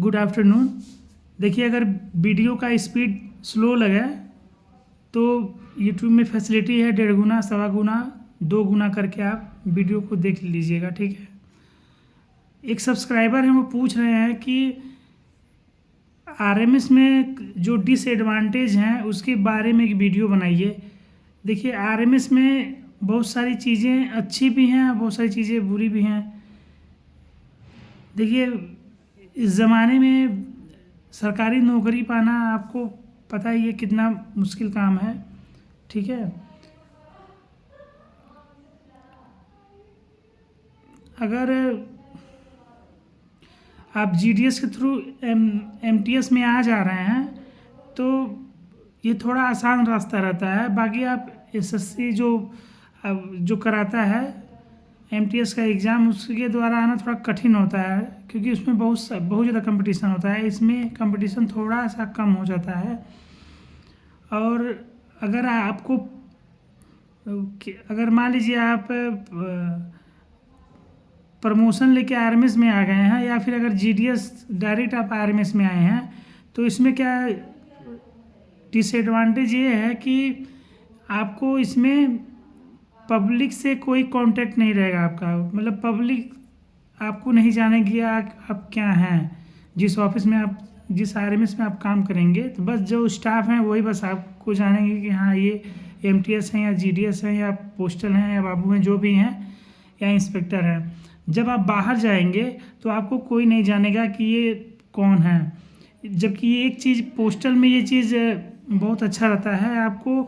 Good afternoon. देखिए, अगर video का स्पीड स्लो लगे तो यूट्यूब में फैसिलिटी है 1.5 गुना, 1.25 गुना, 2 गुना करके आप वीडियो को देख लीजिएगा। ठीक है। एक सब्सक्राइबर हैं, वो पूछ रहे हैं कि आरएमएस में जो डिसएडवांटेज हैं उसके बारे में एक वीडियो बनाइए। देखिए, आरएमएस में बहुत सारी चीज़ें अच्छी भी हैं, बहुत सारी चीज़ें बुरी भी हैं। देखिए, इस ज़माने में सरकारी नौकरी पाना आपको पता ही है कितना मुश्किल काम है। ठीक है। अगर आप जीडीएस के थ्रू एमटीएस में आ जा रहे हैं तो ये थोड़ा आसान रास्ता रहता है। बाकी आप एसएससी जो कराता है एमटीएस का एग्ज़ाम, उसके द्वारा आना थोड़ा कठिन होता है, क्योंकि उसमें बहुत ज़्यादा कंपटीशन होता है। इसमें कंपटीशन थोड़ा सा कम हो जाता है। और अगर आपको अगर मान लीजिए आप प्रमोशन लेके आरएमएस में आ गए हैं, या फिर अगर जीडीएस डायरेक्ट आप आरएमएस में आए हैं, तो इसमें क्या डिसएडवांटेज ये है कि आपको इसमें पब्लिक से कोई कांटेक्ट नहीं रहेगा आपका। मतलब पब्लिक आपको नहीं जानेगी आप क्या हैं। जिस ऑफिस में आप, जिस आरएमएस में आप काम करेंगे, तो बस जो स्टाफ हैं वही बस आपको जानेंगे कि हाँ ये एमटीएस हैं या जीडीएस हैं या पोस्टल हैं या बाबू हैं, जो भी हैं, या इंस्पेक्टर हैं। जब आप बाहर जाएंगे तो आपको कोई नहीं जानेगा कि ये कौन है। जबकि ये एक चीज़ पोस्टल में ये चीज़ बहुत अच्छा रहता है, आपको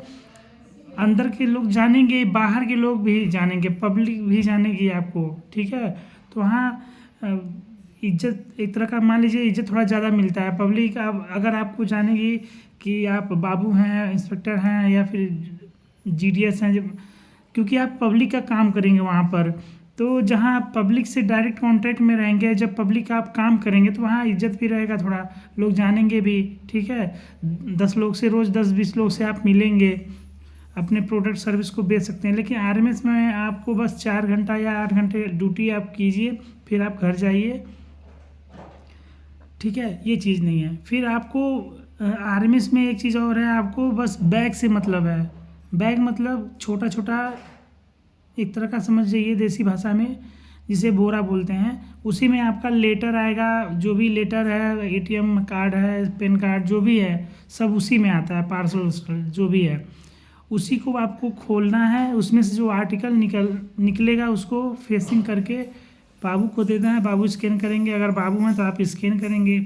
अंदर के लोग जानेंगे, बाहर के लोग भी जानेंगे, पब्लिक भी जानेगी आपको। ठीक है। तो हाँ, इज्जत एक तरह का मान लीजिए इज्जत थोड़ा ज़्यादा मिलता है। पब्लिक अगर आपको जानेगी कि आप बाबू हैं, इंस्पेक्टर हैं या फिर जीडीएस हैं, क्योंकि आप पब्लिक का काम करेंगे वहाँ पर। तो जहाँ आप पब्लिक से डायरेक्ट कांटेक्ट में रहेंगे, जब पब्लिक का आप काम करेंगे, तो वहाँ इज्जत भी रहेगा, थोड़ा लोग जानेंगे भी। ठीक है। 10 लोग से रोज़ 10-20 लोग से आप मिलेंगे, अपने प्रोडक्ट सर्विस को बेच सकते हैं। लेकिन आरएमएस में आपको बस 4 घंटा या 8 घंटे ड्यूटी आप कीजिए, फिर आप घर जाइए। ठीक है। ये चीज़ नहीं है। फिर आपको आरएमएस में एक चीज़ और है, आपको बस बैग से मतलब है। बैग मतलब छोटा छोटा, एक तरह का समझ जाइए देसी भाषा में जिसे बोरा बोलते हैं। उसी में आपका लेटर आएगा, जो भी लेटर है, एटीएम कार्ड है, पैन कार्ड, जो भी है, सब उसी में आता है। पार्सल जो भी है उसी को आपको खोलना है। उसमें से जो आर्टिकल निकलेगा उसको फेसिंग करके बाबू को देना है। बाबू स्कैन करेंगे, अगर बाबू हैं तो आप स्कैन करेंगे।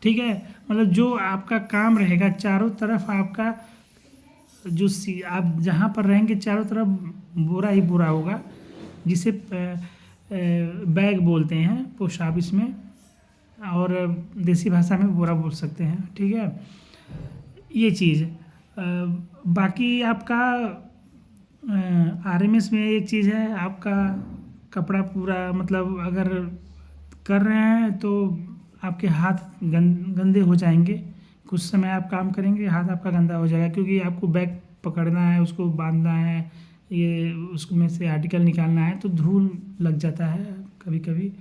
ठीक है। मतलब जो आपका काम रहेगा, चारों तरफ आपका जो आप जहाँ पर रहेंगे चारों तरफ बोरा ही बोरा होगा, जिसे बैग बोलते हैं पोस्ट ऑफिस में, और देसी भाषा में बोरा बोल सकते हैं। ठीक है। ये चीज़। बाकी आपका आरएमएस में एक चीज़ है, आपका कपड़ा पूरा, मतलब अगर कर रहे हैं तो आपके हाथ गंदे हो जाएंगे। कुछ समय आप काम करेंगे, हाथ आपका गंदा हो जाएगा, क्योंकि आपको बैग पकड़ना है, उसको बांधना है, ये उसमें से आर्टिकल निकालना है, तो धूल लग जाता है कभी कभी।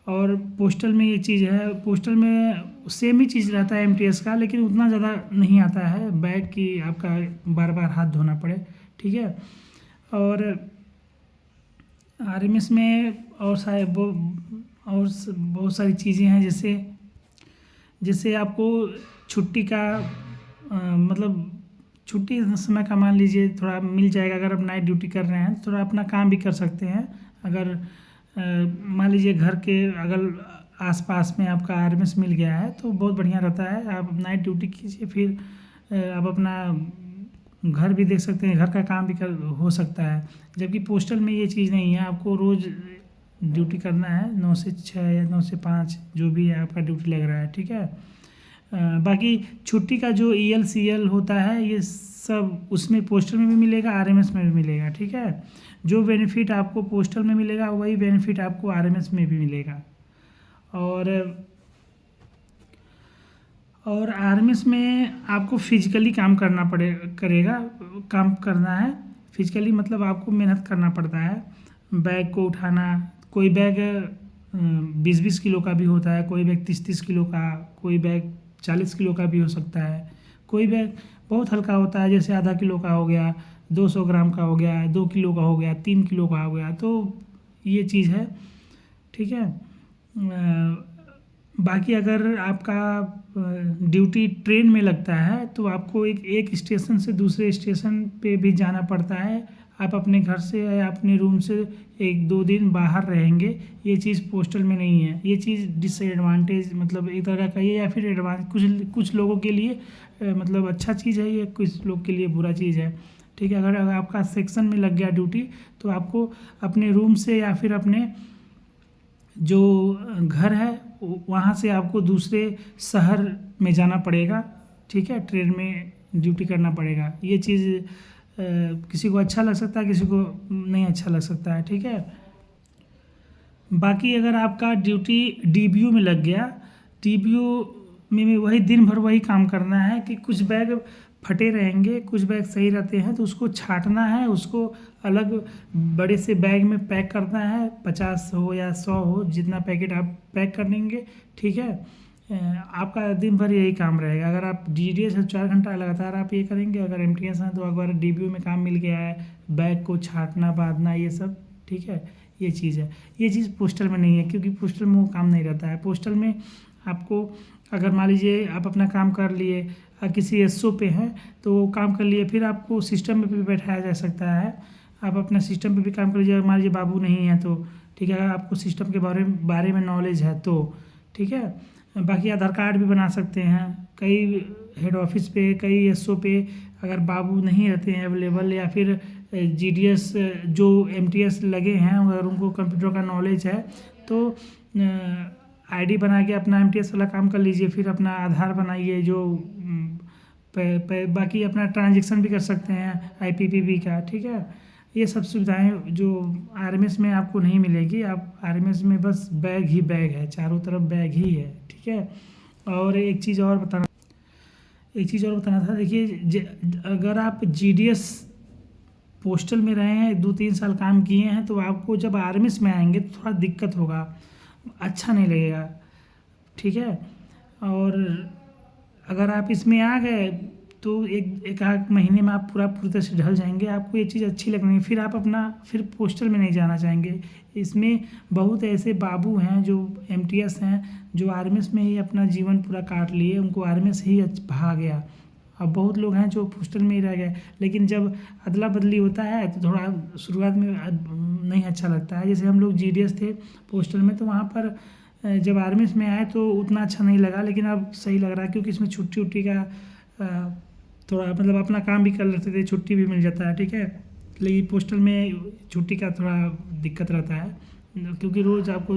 और पोस्टल में ये चीज़ है, पोस्टल में सेम ही चीज़ रहता है एमटीएस का, लेकिन उतना ज़्यादा नहीं आता है बैग की आपका बार बार हाथ धोना पड़े। ठीक है। और आरएमएस में और बहुत सारी चीज़ें हैं, जैसे आपको छुट्टी का मतलब छुट्टी समय का मान लीजिए थोड़ा मिल जाएगा। अगर आप नाइट ड्यूटी कर रहे हैं तो थोड़ा अपना काम भी कर सकते हैं। अगर मान लीजिए घर के अगर आसपास में आपका आरएमएस मिल गया है तो बहुत बढ़िया रहता है। आप नाइट ड्यूटी कीजिए, फिर आप अपना घर भी देख सकते हैं, घर का काम भी हो सकता है। जबकि पोस्टल में ये चीज़ नहीं है, आपको रोज़ ड्यूटी करना है, 9 से 6 या 9 से 5, जो भी है आपका ड्यूटी लग रहा है। ठीक है। बाकी छुट्टी का जो ELCL होता है, ये सब उसमें पोस्टल में भी मिलेगा, आरएमएस में भी मिलेगा। ठीक है। जो बेनिफिट आपको पोस्टल में मिलेगा वही बेनिफिट आपको आरएमएस में भी मिलेगा। और आरएमएस में आपको फिजिकली काम काम करना है। फिजिकली मतलब आपको मेहनत करना पड़ता है। बैग को उठाना, कोई बैग 20-20 किलो का भी होता है, कोई बैग 30-30 किलो का, कोई बैग 40 किलो का भी हो सकता है, कोई बैग बहुत हल्का होता है, जैसे आधा किलो का हो गया, 200 ग्राम का हो गया, 2 किलो का हो गया, 3 किलो का हो गया। तो ये चीज़ है, ठीक है। बाकी अगर आपका ड्यूटी ट्रेन में लगता है तो आपको एक स्टेशन से दूसरे स्टेशन पे भी जाना पड़ता है। आप अपने घर से या अपने रूम से 1-2 दिन बाहर रहेंगे, ये चीज़ पोस्टल में नहीं है। ये चीज़ डिसएडवांटेज मतलब एक तरह का ये, या फिर एडवांस कुछ लोगों के लिए मतलब अच्छा चीज़ है ये, कुछ लोग के लिए बुरा चीज़ है, ठीक है। अगर आपका सेक्शन में लग गया ड्यूटी तो आपको अपने रूम से या फिर अपने जो घर है वहाँ से आपको दूसरे शहर में जाना पड़ेगा, ठीक है। ट्रेन में ड्यूटी करना पड़ेगा। ये चीज़ किसी को अच्छा लग सकता है, किसी को नहीं अच्छा लग सकता है, ठीक है। बाकी अगर आपका ड्यूटी डीबीयू में लग गया, डीबीयू में भी वही दिन भर वही काम करना है कि कुछ बैग फटे रहेंगे, कुछ बैग सही रहते हैं तो उसको छांटना है, उसको अलग बड़े से बैग में पैक करना है, 50 हो या 100 हो, जितना पैकेट आप पैक कर लेंगे, ठीक है। आपका दिन भर यही काम रहेगा। अगर आप जीडीएस है 4 घंटा लगातार आप ये करेंगे, अगर एमटीएस हैं तो अगर डीबीयू में काम मिल गया है, बैग को छांटना बांधना ये सब, ठीक है। ये चीज़ है, ये चीज़ पोस्टल में नहीं है, क्योंकि पोस्टल में वो काम नहीं रहता है। पोस्टल में आपको अगर मान लीजिए आप अपना काम कर लिए, किसी एसओ पे हैं तो वो काम कर लिए, फिर आपको सिस्टम में भी बैठाया जा सकता है। आप अपना सिस्टम पे भी काम कर लीजिए। मान लीजिए बाबू नहीं है तो ठीक है, अगर आपको सिस्टम के बारे में नॉलेज है तो ठीक है। बाकी आधार कार्ड भी बना सकते हैं। कई हेड ऑफिस पे, कई एसओ पे अगर बाबू नहीं रहते हैं अवेलेबल, या फिर जीडीएस जो एमटीएस लगे हैं अगर उनको कंप्यूटर का नॉलेज है तो आईडी बना के अपना एमटीएस वाला काम कर लीजिए। फिर अपना आधार बनाइए, जो बाकी अपना ट्रांजैक्शन भी कर सकते हैं आईपीपीबी का, ठीक है। ये सब सुविधाएं जो आरएमएस में आपको नहीं मिलेगी। आप आरएमएस में बस बैग ही बैग है, चारों तरफ बैग ही है, ठीक है। और एक चीज़ और बताना था, देखिए अगर आप जीडीएस पोस्टल में रहे हैं, 2-3 साल काम किए हैं, तो आपको जब आरएमएस में आएंगे तो थोड़ा दिक्कत होगा, अच्छा नहीं लगेगा, ठीक है। और अगर आप इसमें आ गए तो एक आध महीने में आप पूरी तरह से ढल जाएंगे, आपको ये चीज़ अच्छी लगनी है, फिर पोस्टल में नहीं जाना चाहेंगे। इसमें बहुत ऐसे बाबू हैं जो एमटीएस हैं, जो आरएमएस में ही अपना जीवन पूरा काट लिए, उनको आरएमएस ही भा गया। अब बहुत लोग हैं जो पोस्टल में ही रह गए, लेकिन जब अदला बदली होता है तो थोड़ा शुरुआत में नहीं अच्छा लगता है। जैसे हम लोग जीडीएस थे पोस्टल में, तो वहाँ पर जब आर्मी में आए तो उतना अच्छा नहीं लगा, लेकिन अब सही लग रहा है, क्योंकि इसमें छुट्टी का थोड़ा मतलब अपना काम भी कर लेते थे, छुट्टी भी मिल जाता है, ठीक है। लेकिन पोस्टल में छुट्टी का थोड़ा दिक्कत रहता है, क्योंकि रोज़ आपको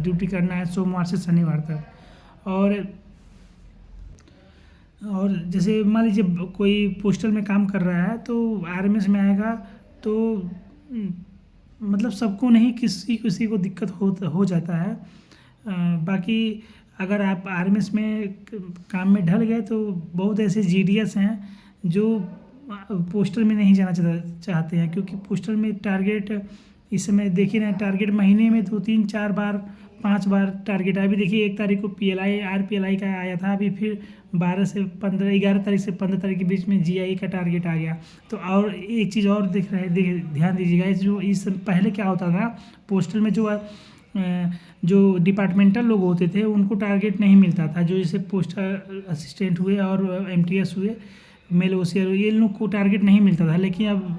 ड्यूटी करना है सोमवार से शनिवार तक। और जैसे मान लीजिए कोई पोस्टल में काम कर रहा है तो आरएमएस में आएगा तो मतलब सबको नहीं, किसी को दिक्कत हो जाता है। बाकी अगर आप आरएमएस में काम में ढल गए तो बहुत ऐसे जीडीएस हैं जो पोस्टल में नहीं जाना चाहते हैं, क्योंकि पोस्टल में टारगेट इस समय देखिए ना, टारगेट महीने में 2-3-4 बार 5 बार टारगेट है। अभी देखिए 1 तारीख को आरपीएलआई का आया था, अभी फिर 11 तारीख से 15 तारीख के बीच में जीआई का टारगेट आ गया। तो और एक चीज़ और ध्यान दीजिएगा, इस पहले क्या होता था पोस्टल में, जो डिपार्टमेंटल लोग होते थे उनको टारगेट नहीं मिलता था, जो जैसे पोस्टल असिस्टेंट हुए और एमटीएस हुए, मेल ओसीआर हुए, ये लोग को टारगेट नहीं मिलता था। लेकिन अब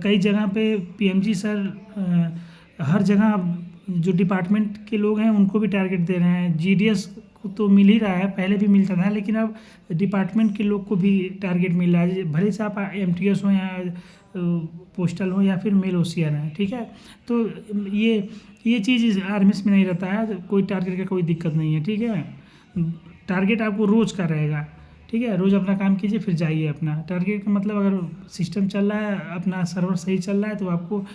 कई जगह पे पीएमजी सर हर जगह जो डिपार्टमेंट के लोग हैं उनको भी टारगेट दे रहे हैं। जीडीएस को तो मिल ही रहा है, पहले भी मिलता था, लेकिन अब डिपार्टमेंट के लोग को भी टारगेट मिल रहा है, भले से आप एमटीएस हो या पोस्टल हो या फिर मेल ओसीआर है, ठीक है। तो ये चीज़ आर्मीस में नहीं रहता है, कोई टारगेट का कोई दिक्कत नहीं है, ठीक है। टारगेट आपको रोज़ का रहेगा, ठीक है। रोज़ अपना काम कीजिए फिर जाइए अपना। टारगेट का मतलब अगर सिस्टम चल रहा है, अपना सर्वर सही चल रहा है, तो आपको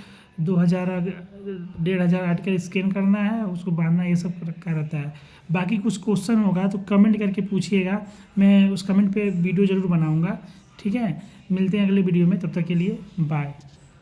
1,500 आर्टिकल स्कैन करना है, उसको बांधना, ये सब का रहता है। बाकी कुछ क्वेश्चन होगा तो कमेंट करके पूछिएगा, मैं उस कमेंट पे वीडियो ज़रूर बनाऊँगा, ठीक है। मिलते हैं अगले वीडियो में, तब तक के लिए बाय।